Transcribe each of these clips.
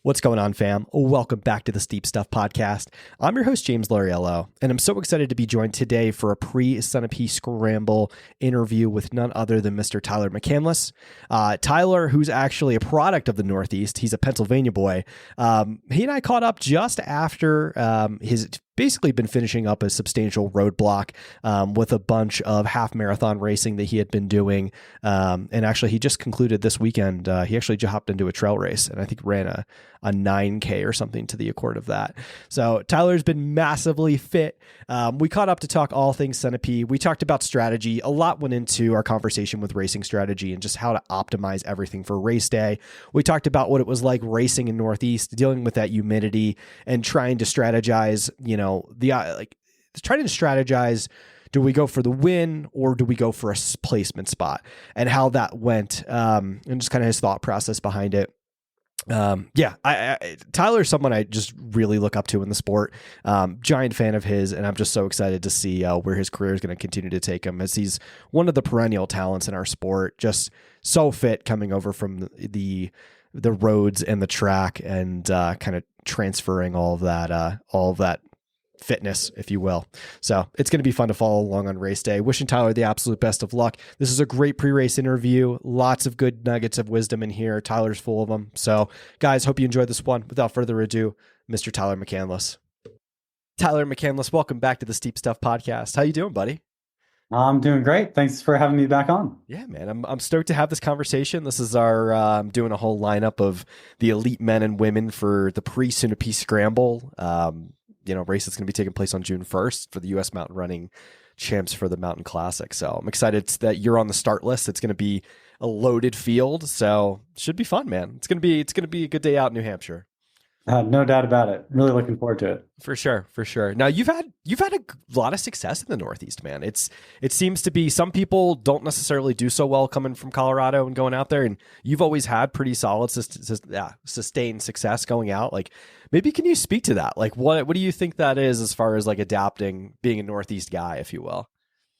What's going on, fam? Welcome back to the Steep Stuff Podcast. I'm your host, James Lariello, and I'm so excited to be joined today for a pre-Sunapee Scramble interview with none other than Mr. Tyler McCandless. Tyler, who's actually a product of the Northeast, he's a Pennsylvania boy. He and I caught up just after his basically been finishing up a substantial roadblock with a bunch of half marathon racing that he had been doing. And actually, he just concluded this weekend. He actually just hopped into a trail race and I think ran a 9K or something to the accord of that. So Tyler's been massively fit. We caught up to talk all things Sentipee. We talked about strategy. A lot went into our conversation with racing strategy and just how to optimize everything for race day. We talked about what it was like racing in Northeast, dealing with that humidity and trying to strategize, trying to strategize. Do we go for the win or do we go for a placement spot, and how that went, and just kind of his thought process behind it. Tyler's someone I just really look up to in the sport. Giant fan of his, and I'm just so excited to see where his career is going to continue to take him, as he's one of the perennial talents in our sport. Just so fit, coming over from the roads and the track, and kind of transferring all of that fitness, if you will. So it's going to be fun to follow along on race day. Wishing Tyler the absolute best of luck. This is a great pre-race interview. Lots of good nuggets of wisdom in here. Tyler's full of them. So guys, hope you enjoyed this one. Without further ado, Mr. Tyler McCandless. Tyler McCandless, welcome back to the Steep Stuff Podcast. How you doing, buddy? I'm doing great. Thanks for having me back on. Yeah, man, I'm stoked to have this conversation. This is our I'm doing a whole lineup of the elite men and women for the pre-Sunapee Scramble. Race that's going to be taking place on June 1st for the U.S. Mountain Running Champs for the Mountain Classic. So I'm excited that you're on the start list. It's going to be a loaded field, so it should be fun, man. It's going to be a good day out in New Hampshire. No doubt about it. Really looking forward to it. For sure. Now you've had a lot of success in the Northeast, man. It seems to be some people don't necessarily do so well coming from Colorado and going out there, and you've always had pretty solid sustained success going out. Like, maybe can you speak to that? Like, what do you think that is as far as like adapting, being a Northeast guy, if you will?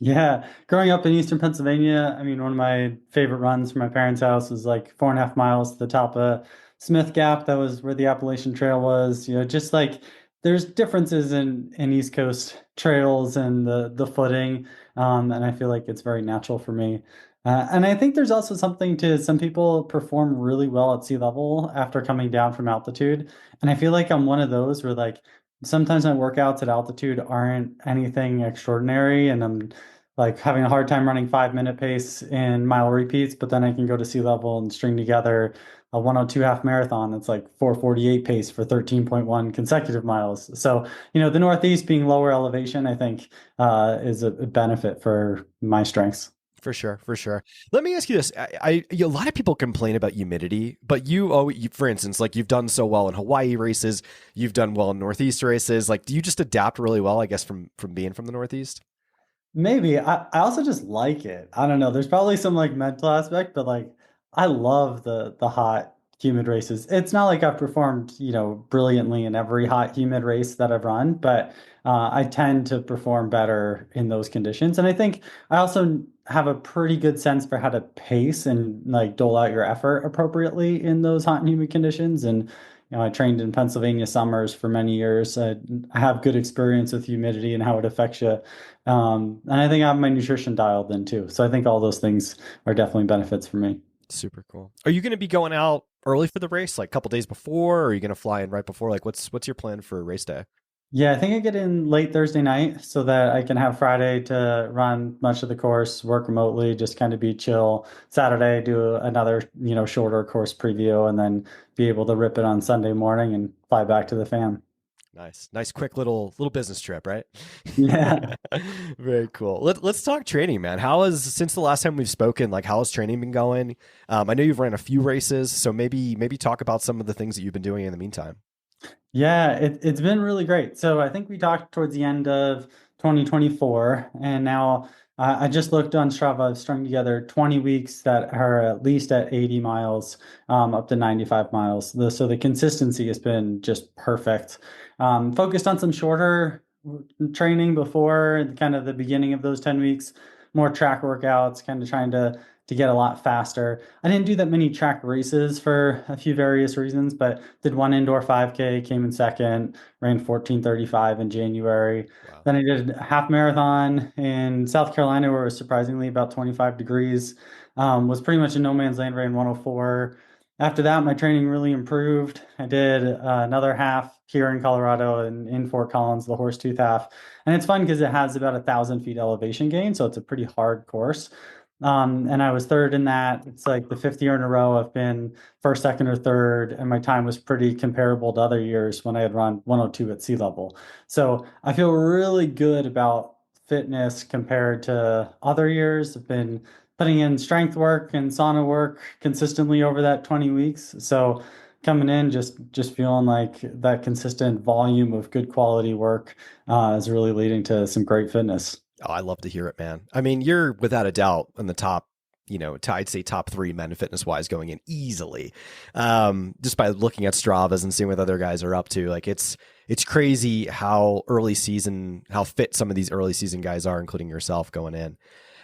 Yeah. Growing up in Eastern Pennsylvania, I mean, one of my favorite runs from my parents' house was like 4.5 miles to the top of Smith Gap. That was where the Appalachian Trail was. Just like there's differences in East Coast trails and the footing. And I feel like it's very natural for me. And I think there's also something to some people perform really well at sea level after coming down from altitude. And I feel like I'm one of those where like sometimes my workouts at altitude aren't anything extraordinary, and I'm like having a hard time running 5-minute pace in mile repeats, but then I can go to sea level and string together a 102 half marathon that's like 4:48 pace for 13.1 consecutive miles. So, the Northeast being lower elevation, I think, is a benefit for my strengths. For sure. Let me ask you this. A lot of people complain about humidity, but for instance, like you've done so well in Hawaii races, you've done well in Northeast races. Like, do you just adapt really well, I guess, from being from the Northeast? Maybe. I also just like it. I don't know. There's probably some like mental aspect, but like I love the hot, humid races. It's not like I've performed, brilliantly in every hot, humid race that I've run, but I tend to perform better in those conditions. And I think I also have a pretty good sense for how to pace and like dole out your effort appropriately in those hot and humid conditions. And I trained in Pennsylvania summers for many years. I have good experience with humidity and how it affects you. And I think I have my nutrition dialed in too. So I think all those things are definitely benefits for me. Super cool. Are you going to be going out early for the race, like a couple days before, or are you going to fly in right before? Like, what's your plan for race day? Yeah, I think I get in late Thursday night so that I can have Friday to run much of the course, work remotely, just kind of be chill. Saturday, do another, shorter course preview, and then be able to rip it on Sunday morning and fly back to the fam. Nice, quick little business trip, right? Yeah. Very cool. Let's talk training, man. Since the last time we've spoken, like how has training been going? I know you've ran a few races, so maybe talk about some of the things that you've been doing in the meantime. Yeah, it's been really great. So I think we talked towards the end of 2024, and now I just looked on Strava. I've strung together 20 weeks that are at least at 80 miles, up to 95 miles. So the consistency has been just perfect. Focused on some shorter training before kind of the beginning of those 10 weeks, more track workouts, kind of trying to to get a lot faster. I didn't do that many track races for a few various reasons, but did one indoor 5K, came in second, ran 14:35 in January. Wow. Then I did a half marathon in South Carolina where it was surprisingly about 25 degrees. Was pretty much in no man's land, ran 104. After that, my training really improved. I did another half here in Colorado and in Fort Collins, the Horsetooth half. And it's fun because it has about 1,000 feet elevation gain. So it's a pretty hard course. And I was third in that. It's like the fifth year in a row I've been first, second, or third. And my time was pretty comparable to other years when I had run 102 at sea level. So I feel really good about fitness compared to other years. I've been putting in strength work and sauna work consistently over that 20 weeks. So coming in, just feeling like that consistent volume of good quality work is really leading to some great fitness. Oh, I love to hear it, man. I mean, you're without a doubt in the top, I'd say top 3 men fitness wise going in easily. Just by looking at Stravas and seeing what other guys are up to. Like it's crazy how fit some of these early season guys are, including yourself going in.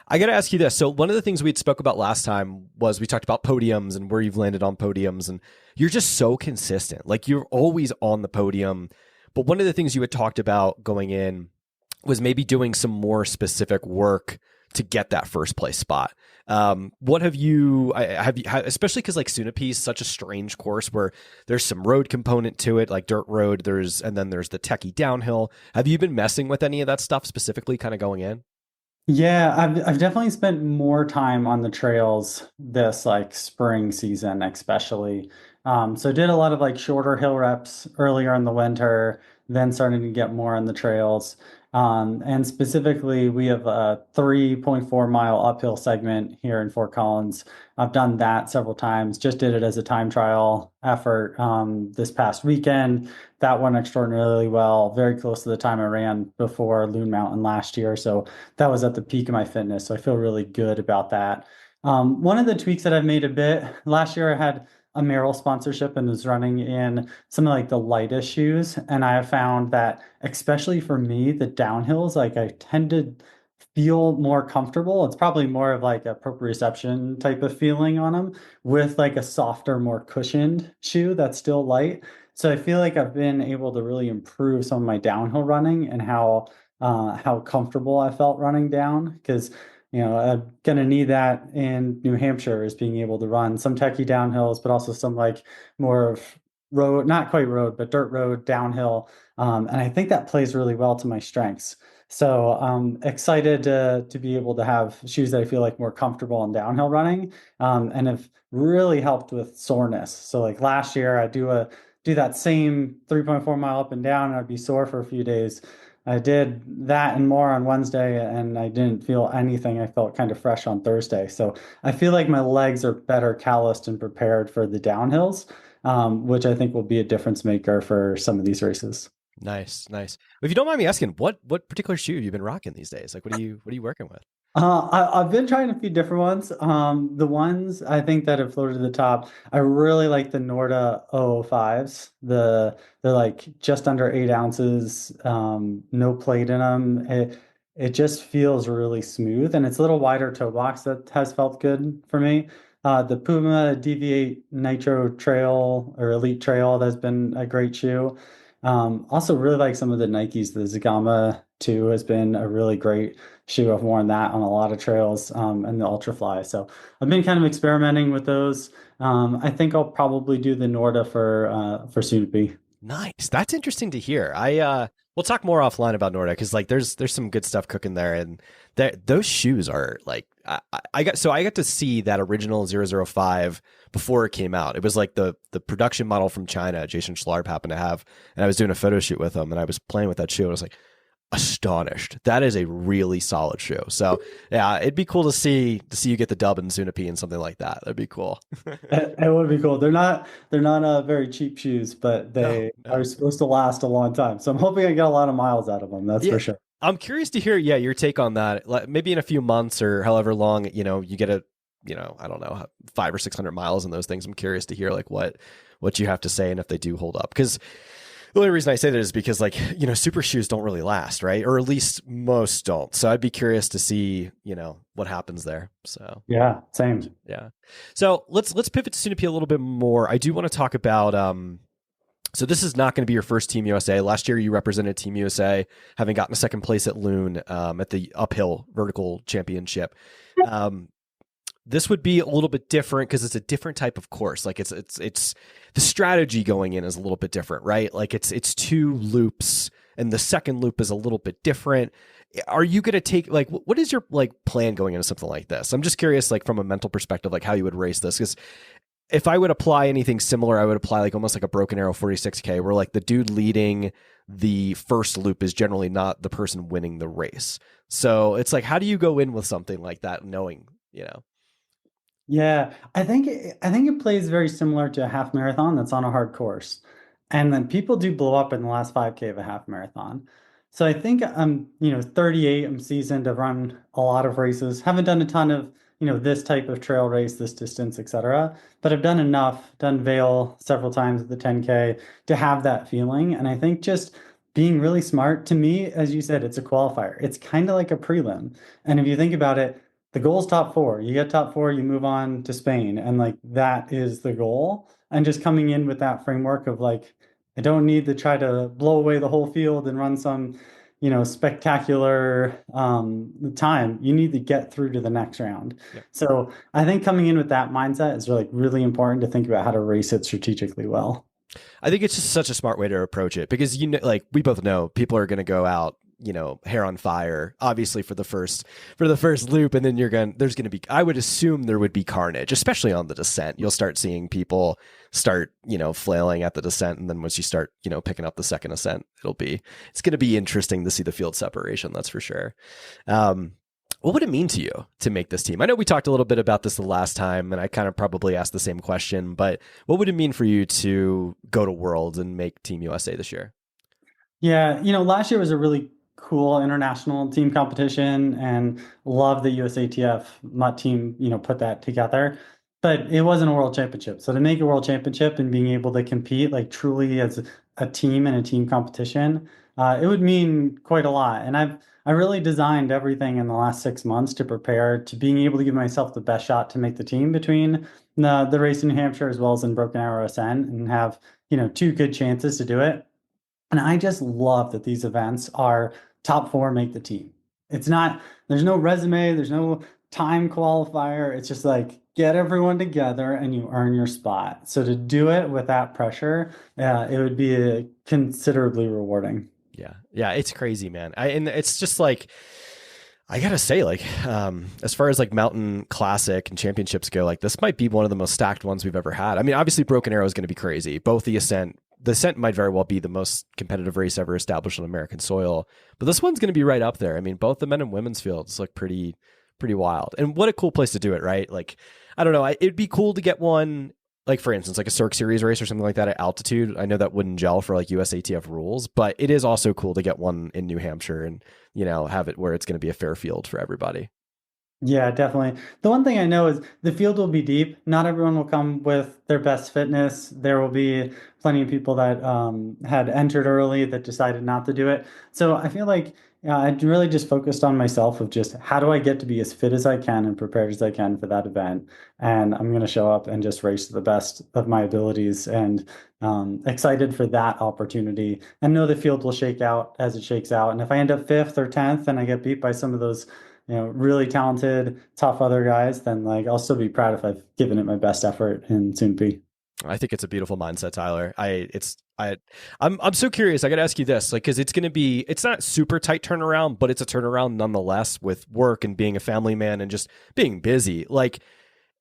I got to ask you this. So one of the things we spoke about last time was we talked about podiums and where you've landed on podiums, and you're just so consistent. Like you're always on the podium. But one of the things you had talked about going in was maybe doing some more specific work to get that first place spot. What have you, especially because like Sunapee is such a strange course where there's some road component to it, like dirt road, and then there's the techie downhill. Have you been messing with any of that stuff specifically kind of going in? Yeah, I've definitely spent more time on the trails this like spring season, especially. So did a lot of like shorter hill reps earlier in the winter, then starting to get more on the trails. And specifically, we have a 3.4 mile uphill segment here in Fort Collins. I've done that several times. Just did it as a time trial effort this past weekend. That went extraordinarily well, very close to the time I ran before Loon Mountain last year. So that was at the peak of my fitness. So I feel really good about that. One of the tweaks that I've made a bit last year, I had a Merrill sponsorship and was running in some of like the lightest shoes. And I have found that, especially for me, the downhills, like I tend to feel more comfortable. It's probably more of like a proprioception type of feeling on them with like a softer, more cushioned shoe that's still light. So I feel like I've been able to really improve some of my downhill running and how comfortable I felt running down because I'm gonna need that in New Hampshire is being able to run some techie downhills, but also some like more of road, not quite road, but dirt road downhill. And I think that plays really well to my strengths. So I'm excited to be able to have shoes that I feel like more comfortable in downhill running, and have really helped with soreness. So like last year, I do that same 3.4 mile up and down, and I'd be sore for a few days. I did that and more on Wednesday, and I didn't feel anything. I felt kind of fresh on Thursday. So I feel like my legs are better calloused and prepared for the downhills, which I think will be a difference maker for some of these races. Nice, nice. If you don't mind me asking, what particular shoe have you been rocking these days? Like, what are you working with? I've been trying a few different ones. The ones I think that have floated to the top, I really like the Norda 005s. They're like just under 8 ounces, no plate in them. It just feels really smooth, and it's a little wider toe box that has felt good for me. The Puma Deviate Nitro Trail or Elite Trail, that's been a great shoe. Also really like some of the Nikes. The Zagama 2 has been a really great shoe. I've worn that on a lot of trails, and the Ultrafly. So I've been kind of experimenting with those. I think I'll probably do the Norda for Sunapee. Nice. That's interesting to hear. We'll talk more offline about Nordic because like there's some good stuff cooking there, and those shoes are like I got to see that original 005 before it came out. It was like the production model from China. Jason Schlarb happened to have, and I was doing a photo shoot with him, and I was playing with that shoe. And I was like astonished. That is a really solid shoe. So yeah, it'd be cool to see you get the dub in Sunapee and something like that. That'd be cool. It would be cool. They're not very cheap shoes, but they No. are supposed to last a long time. So I'm hoping I get a lot of miles out of them. That's Yeah. for sure. I'm curious to hear, your take on that. Like, maybe in a few months or however long, you get I don't know, 500 or 600 miles in those things. I'm curious to hear like what you have to say and if they do hold up. Because The only reason I say that is because, like, super shoes don't really last, right? Or at least most don't. So I'd be curious to see, what happens there. So Yeah, same. yeah. So let's pivot to Sunapee a little bit more. I do want to talk about so this is not going to be your first Team USA. Last year you represented Team USA, having gotten a second place at Loon at the uphill vertical championship. This would be a little bit different because it's a different type of course. Like it's the strategy going in is a little bit different, right? Like it's two loops and the second loop is a little bit different. Are you going to take, like, what is your like plan going into something like this? I'm just curious, like from a mental perspective, like how you would race this. Because if I would apply anything similar, I would apply like almost like a Broken Arrow 46K where like the dude leading the first loop is generally not the person winning the race. So it's like, how do you go in with something like that knowing, Yeah, I think it plays very similar to a half marathon that's on a hard course. And then people do blow up in the last 5K of a half marathon. So I think I'm, 38, I'm seasoned, I've run a lot of races, haven't done a ton of, this type of trail race, this distance, etc. But I've done enough, done Vail several times at the 10K to have that feeling. And I think just being really smart, to me, as you said, it's a qualifier. It's kind of like a prelim. And if you think about it, the goal is top four. You get top four, you move on to Spain. And like that is the goal. And just coming in with that framework of like, I don't need to try to blow away the whole field and run some, spectacular time. You need to get through to the next round. Yep. So I think coming in with that mindset is really important to think about how to race it strategically well. I think it's just such a smart way to approach it because, like we both know people are going to go out, hair on fire, obviously for the first loop. And then there's going to be, I would assume there would be carnage, especially on the descent. You'll start seeing people start, flailing at the descent. And then once you start, picking up the second ascent, it's going to be interesting to see the field separation. That's for sure. What would it mean to you to make this team? I know we talked a little bit about this the last time, and I kind of probably asked the same question, but what would it mean for you to go to Worlds and make Team USA this year? Yeah, last year was a really cool international team competition and love the USATF MUT team, put that together. But it wasn't a world championship. So to make a world championship and being able to compete like truly as a team in a team competition, it would mean quite a lot. And I really designed everything in the last 6 months to prepare to being able to give myself the best shot to make the team between the race in New Hampshire as well as in Broken Arrow Ascent and have, two good chances to do it. And I just love that these events are top four make the team. It's not, there's no resume, there's no time qualifier. It's just like get everyone together and you earn your spot. So to do it with that pressure, it would be considerably rewarding. Yeah. Yeah. It's crazy, man. And it's just like, I gotta say, like, as far as like mountain classic and championships go, like this might be one of the most stacked ones we've ever had. I mean, obviously Broken Arrow is going to be crazy. Both the ascent might very well be the most competitive race ever established on American soil, but this one's going to be right up there. I mean, both the men and women's fields look pretty wild, and what a cool place to do it, right? Like, I don't know, it'd be cool to get one, like for instance, like a Cirque Series race or something like that at altitude. I know that wouldn't gel for like USATF rules, but it is also cool to get one in New Hampshire and have it where it's going to be a fair field for everybody. Yeah, definitely. The one thing I know is the field will be deep. Not everyone will come with their best fitness. There will be plenty of people that had entered early that decided not to do it. So I feel like I really just focused on myself of just how do I get to be as fit as I can and prepared as I can for that event. And I'm going to show up and just race to the best of my abilities and excited for that opportunity and know the field will shake out as it shakes out. And if I end up fifth or 10th and I get beat by some of those really talented, tough other guys, then like I'll still be proud if I've given it my best effort in Sunapee. I think it's a beautiful mindset, Tyler. I'm so curious. I got to ask you this, like, because it's not super tight turnaround, but it's a turnaround nonetheless with work and being a family man and just being busy. Like,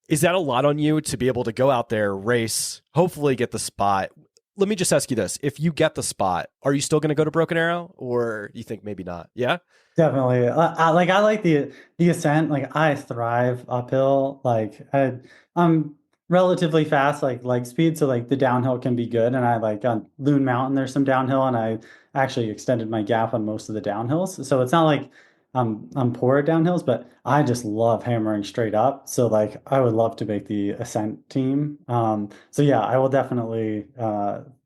is that a lot on you to be able to go out there, race, hopefully get the spot? Let me just ask you this: if you get the spot, are you still going to go to Broken Arrow, or you think maybe not? Yeah. Definitely. I like the ascent. Like I thrive uphill. Like I'm relatively fast, like leg speed. So like the downhill can be good. And I like on Loon Mountain, there's some downhill and I actually extended my gap on most of the downhills. So it's not like I'm poor at downhills, but I just love hammering straight up. So like I would love to make the ascent team. So yeah, I will definitely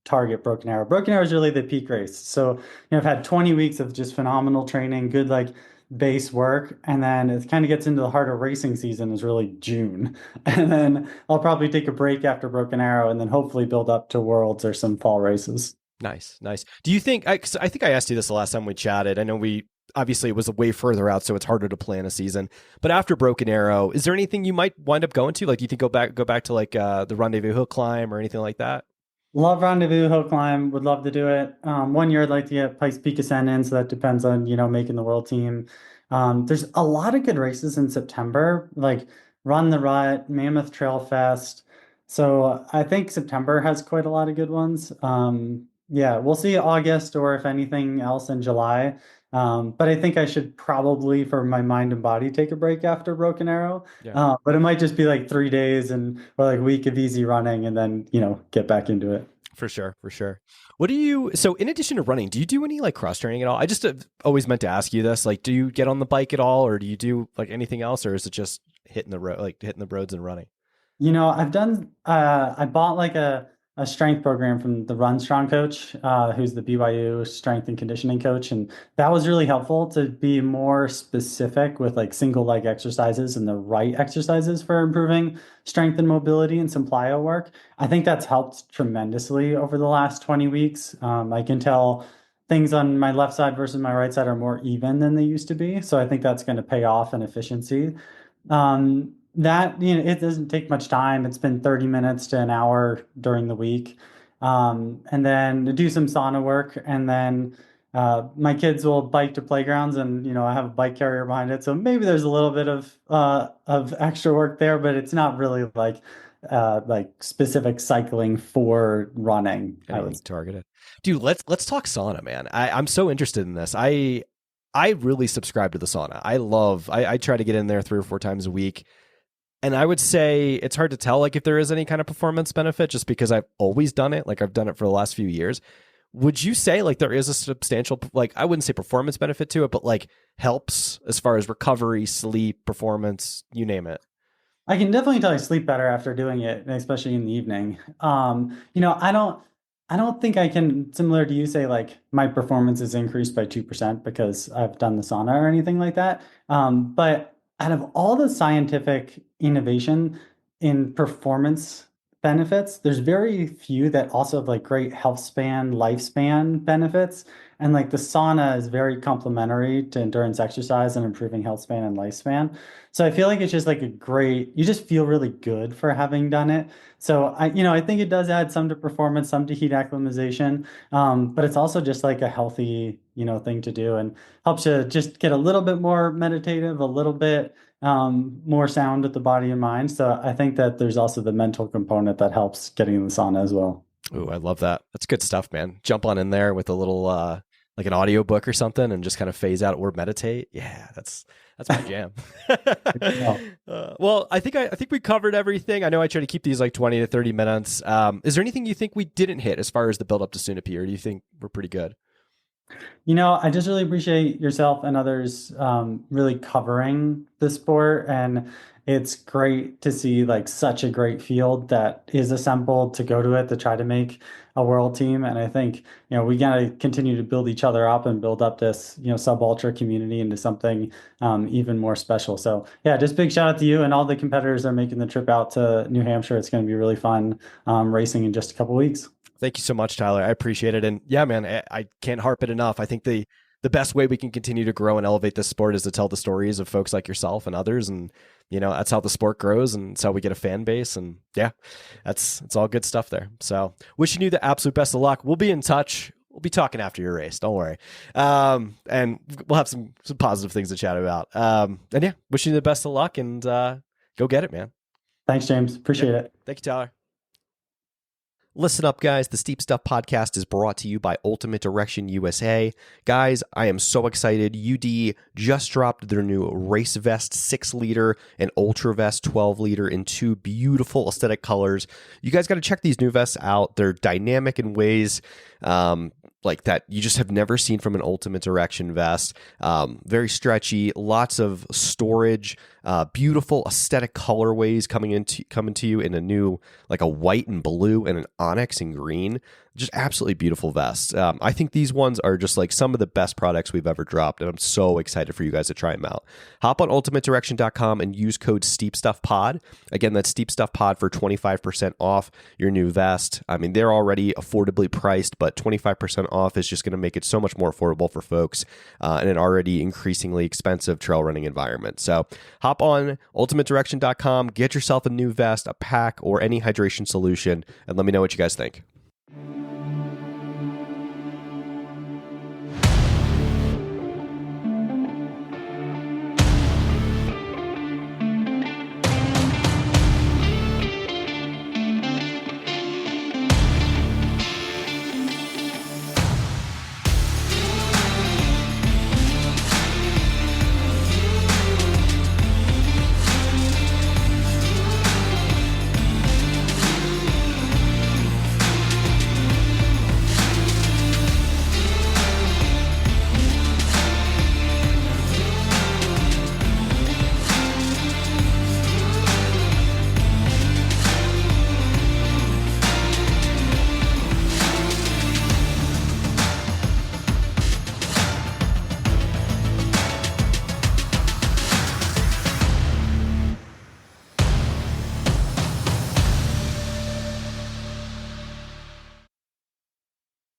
target Broken Arrow. Broken Arrow is really the peak race. So I've had 20 weeks of just phenomenal training, good like base work, and then it kind of gets into the heart of racing season is really June. And then I'll probably take a break after Broken Arrow and then hopefully build up to Worlds or some fall races. Nice, nice. Do you think, 'cause I think I asked you this the last time we chatted. I know obviously it was way further out, so it's harder to plan a season. But after Broken Arrow, is there anything you might wind up going to? Like, do you think go back to like the Rendezvous Hill climb or anything like that? Love Rendezvous Hill Climb. Would love to do it. One year I'd like to get Pikes Peak Ascent in, so that depends on, making the world team. There's a lot of good races in September, like Run the Rut, Mammoth Trail Fest. So I think September has quite a lot of good ones. Yeah, we'll see August or if anything else in July. But I think I should probably, for my mind and body, take a break after Broken Arrow. Yeah. But it might just be like 3 days or like a week of easy running and then, get back into it. For sure, for sure. So in addition to running, do you do any like cross training at all? I just have always meant to ask you this. Like, do you get on the bike at all, or do you do like anything else, or is it just hitting the road, like hitting the roads and running? I've done, I bought like a strength program from the Run Strong coach, who's the BYU strength and conditioning coach. And that was really helpful to be more specific with like single leg exercises and the right exercises for improving strength and mobility and some plyo work. I think that's helped tremendously over the last 20 weeks. I can tell things on my left side versus my right side are more even than they used to be. So I think that's going to pay off in efficiency. That, it doesn't take much time. It's been 30 minutes to an hour during the week. And then to do some sauna work. And then my kids will bike to playgrounds and, I have a bike carrier behind it. So maybe there's a little bit of extra work there, but it's not really like specific cycling for running. I would target it. Dude, let's talk sauna, man. I'm so interested in this. I really subscribe to the sauna. I try to get in there 3 or 4 times a week. And I would say it's hard to tell like if there is any kind of performance benefit just because I've always done it. Like I've done it for the last few years. Would you say like there is a substantial, like I wouldn't say performance benefit to it, but like helps as far as recovery, sleep, performance, you name it? I can definitely tell I sleep better after doing it, especially in the evening. I don't think I can, similar to you, say like my performance is increased by 2% because I've done the sauna or anything like that. But out of all the scientific innovation in performance benefits, there's very few that also have like great health span, lifespan benefits. And like the sauna is very complementary to endurance exercise and improving health span and lifespan. So I feel like it's just like you just feel really good for having done it. So I think it does add some to performance, some to heat acclimatization. But it's also just like a healthy, thing to do and helps you just get a little bit more meditative, a little bit more sound with the body and mind. So I think that there's also the mental component that helps getting in the sauna as well. Oh, I love that. That's good stuff, man. Jump on in there with a little like an audio book or something and just kind of phase out or meditate. Yeah, that's my jam. Well, I think we covered everything. I know I try to keep these like 20 to 30 minutes. Is there anything you think we didn't hit as far as the build up to Sunapee, or do you think we're pretty good? I just really appreciate yourself and others really covering the sport. And it's great to see like such a great field that is assembled to go to it to try to make a world team. And I think, we got to continue to build each other up and build up this, sub ultra community into something even more special. So yeah, just big shout out to you and all the competitors that are making the trip out to New Hampshire. It's going to be really fun racing in just a couple weeks. Thank you so much, Tyler. I appreciate it. And yeah, man, I can't harp it enough. I think the best way we can continue to grow and elevate this sport is to tell the stories of folks like yourself and others. And, that's how the sport grows and it's how we get a fan base. And yeah, it's all good stuff there. So wishing you the absolute best of luck. We'll be in touch. We'll be talking after your race. Don't worry. And we'll have some positive things to chat about. And yeah, wishing you the best of luck and go get it, man. Thanks, James. Appreciate it. Thank you, Tyler. Listen up, guys. The Steep Stuff podcast is brought to you by Ultimate Direction USA. Guys, I am so excited. UD just dropped their new Race Vest 6-liter and Ultra Vest 12-liter in 2 beautiful aesthetic colors. You guys got to check these new vests out. They're dynamic in ways like that you just have never seen from an Ultimate Direction vest. Very stretchy, lots of storage, beautiful aesthetic colorways coming to you in a new, like a white and blue and an onyx and green. Just absolutely beautiful vests. I think these ones are just like some of the best products we've ever dropped, and I'm so excited for you guys to try them out. Hop on ultimatedirection.com and use code SteepStuffPod. Again, that's SteepStuffPod for 25% off your new vest. I mean, they're already affordably priced, but 25% off is just going to make it so much more affordable for folks in an already increasingly expensive trail running environment. So hop on ultimatedirection.com, get yourself a new vest, a pack, or any hydration solution, and let me know what you guys think.